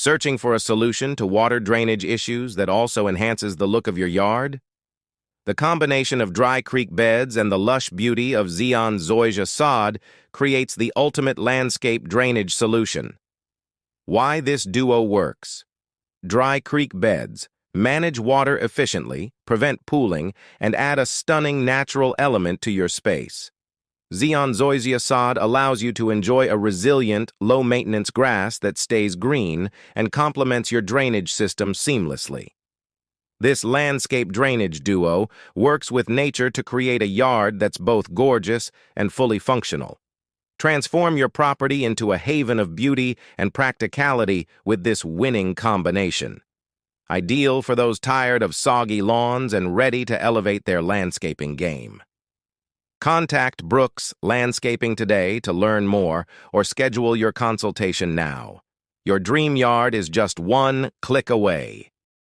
Searching for a solution to water drainage issues that also enhances the look of your yard? The combination of dry creek beds and the lush beauty of Zeon Zoysia Sod creates the ultimate landscape drainage solution. Why this duo works. Dry creek beds manage water efficiently, prevent pooling, and add a stunning natural element to your space. Zeon Zoysia Sod allows you to enjoy a resilient, low-maintenance grass that stays green and complements your drainage system seamlessly. This landscape drainage duo works with nature to create a yard that's both gorgeous and fully functional. Transform your property into a haven of beauty and practicality with this winning combination. Ideal for those tired of soggy lawns and ready to elevate their landscaping game. Contact Brooks Landscaping today to learn more or schedule your consultation now. Your dream yard is just one click away.